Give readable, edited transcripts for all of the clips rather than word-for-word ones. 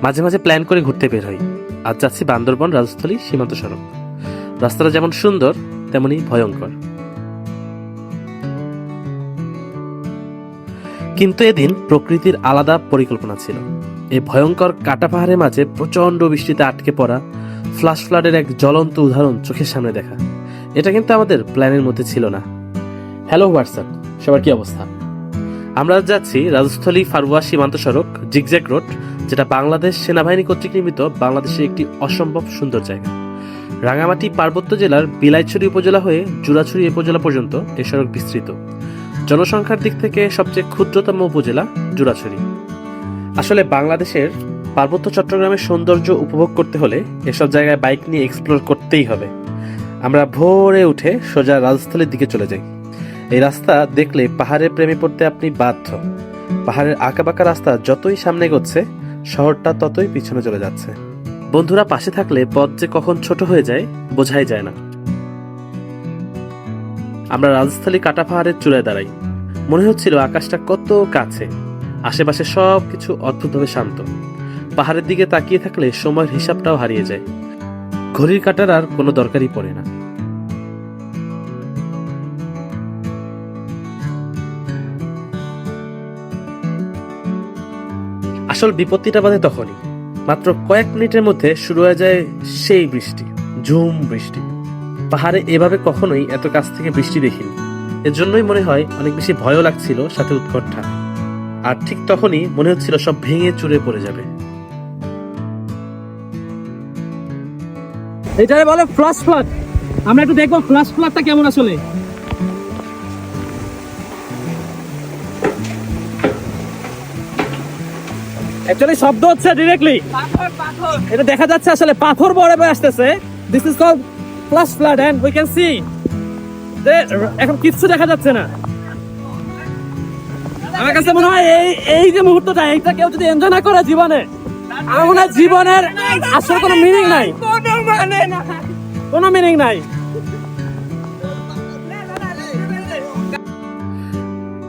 মাঝে মাঝে প্ল্যান করে ঘুরতে বের হই। আজ যাচ্ছি বান্দরবন রাজস্থলী সীমান্ত সড়ক। রাস্তাটা যেমন সুন্দর তেমনি ভয়ঙ্কর। কিন্তু এদিন প্রকৃতির আলাদা পরিকল্পনা ছিল। এই ভয়ঙ্কর কাটা পাহাড়ের মাঝে প্রচন্ড বৃষ্টিতে আটকে পড়া ফ্লাশ ফ্লাডের এক জ্বলন্ত উদাহরণ চোখের সামনে দেখা। এটা কিন্তু আমাদের প্ল্যানের মধ্যে ছিল না। হ্যালো হোয়াটসঅ্যাপ, সবার কি অবস্থা? আমরা যাচ্ছি রাজস্থলী ফারুয়া সীমান্ত সড়ক জিগজ্যাগ রোড, যেটা বাংলাদেশ সেনাবাহিনী কর্তৃক নির্মিত বাংলাদেশের একটি অসম্ভব সুন্দর জায়গা। রাঙামাটি পার্বত্য জেলার বিলাইছড়ি উপজেলা হয়ে জুরাছড়ি উপজেলা পর্যন্ত এই সড়ক বিস্তৃত। জনসংখ্যার দিক থেকে সবচেয়ে ক্ষুদ্রতম উপজেলা জুরাছড়ি। আসলে বাংলাদেশের পার্বত্য চট্টগ্রামের সৌন্দর্য উপভোগ করতে হলে এসব জায়গায় বাইক নিয়ে এক্সপ্লোর করতেই হবে। আমরা ভোরে উঠে সোজা রাজস্থলীর দিকে চলে যাই। এই রাস্তা দেখলে পাহাড়ের প্রেমে পড়তে আপনি বাধ্য। পাহাড়ের আঁকাবাঁকা রাস্তা যতই সামনে এগোচ্ছে, শহরটা ততই পিছনে চলে যাচ্ছে। বন্ধুরা পাশে থাকলে পথ যে কখন ছোট হয়ে যায় বোঝাই যায় না। আমরা রাজস্থলী কাটা পাহাড়ের চূড়ায় দাঁড়াই। মনে হচ্ছিল আকাশটা কত কাছে, আশেপাশে সবকিছু অদ্ভুতভাবে শান্ত। পাহাড়ের দিকে তাকিয়ে থাকলে সময়ের হিসাবটাও হারিয়ে যায়। ঘড়ির কাঁটার আর কোনো দরকারই পড়ে না। আসল বিপত্তিটা বাধে তখনই, মাত্র কয়েক মিনিটের মধ্যে শুরু হয়ে যায় সেই বৃষ্টি, ঝুম বৃষ্টি। পাহাড়ে এভাবে কখনোই এত কাছ থেকে বৃষ্টি দেখিনি। এর জন্যই মনে হয় অনেক বেশি ভয়ও লাগছিল, সাথে উৎকণ্ঠা। আর ঠিক তখনই মনে হচ্ছিল সব ভেঙে চুরে পড়ে যাবে। এটারে বলে ফ্লাশ ফ্লাড। আমরা একটু দেখবো ফ্লাশ ফ্লাডটা কেমন আসলে। অ্যাকচুয়ালি শব্দ হচ্ছে ডিরেক্টলি, এটা দেখা যাচ্ছে আসলে পাথর বড় বড় আসতেছে। This is called flash flood and we can see যে এখন কিচ্ছু দেখা যাচ্ছে না। আমার কাছে মনে হয় এই যে মুহূর্তটা, এইটা কেউ যদি এনজয় না করে জীবনে, আমার মনে হয় জীবনের আসলে কোনো মিনিং নাই, কোনো মিনিং নাই।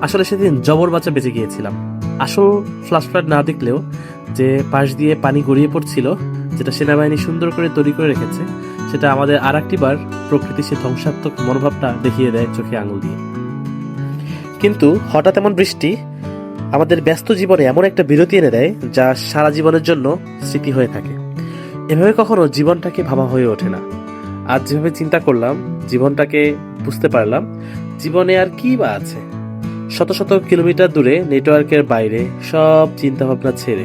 আসলে সেদিন জবর বাচ্চা বেঁচে গিয়েছিলাম। আসল ফ্লাশ ফ্লাড না দেখলেও যে পাশ দিয়ে পানি গড়িয়ে পড়ছিল, যেটা সেনাবাহিনী সুন্দর করে তৈরি করে রেখেছে, সেটা আমাদের আর একটিবার প্রকৃতির সে ধ্বংসাত্মক মনোভাবটা দেখিয়ে দেয় চোখে আঙুল দিয়ে। কিন্তু হঠাৎ এমন বৃষ্টি আমাদের ব্যস্ত জীবনে এমন একটা বিরতি এনে দেয়, যা সারা জীবনের জন্য স্মৃতি হয়ে থাকে। এভাবে কখনো জীবনটাকে ভাবা হয়ে ওঠে না। আজ যেভাবে চিন্তা করলাম, জীবনটাকে বুঝতে পারলাম, জীবনে আর কি বা আছে। শত শত কিলোমিটার দূরে, নেটওয়ার্কের বাইরে, সব চিন্তা ভাবনা ছেড়ে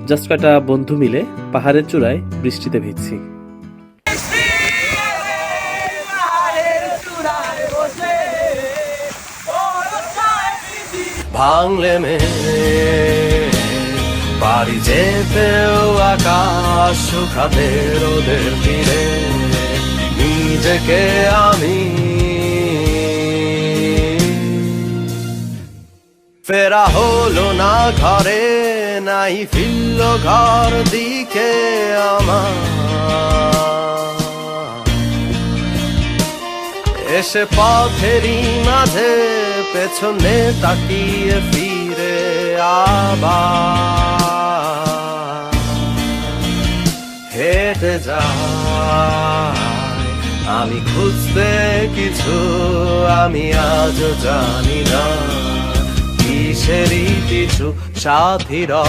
জাস্ট কয়টা বন্ধু মিলে পাহাড়ের চূড়ায় বৃষ্টিতে ভিজছি। ভাঙলে বাড়ি যেতেও আকাশ শুকাতে রোদের তীরে নিজেকে আমি ফেরা হলো না ঘরে, নাই ফিরল ঘর দিকে আমার। এসে পথেরই মাঝে পেছনে তাকিয়ে ফিরে আবার হেঁটে যায় আমি খুঁজতে কিছু, আমি আজও জানি না কিসেরই কিছু সাথীরা।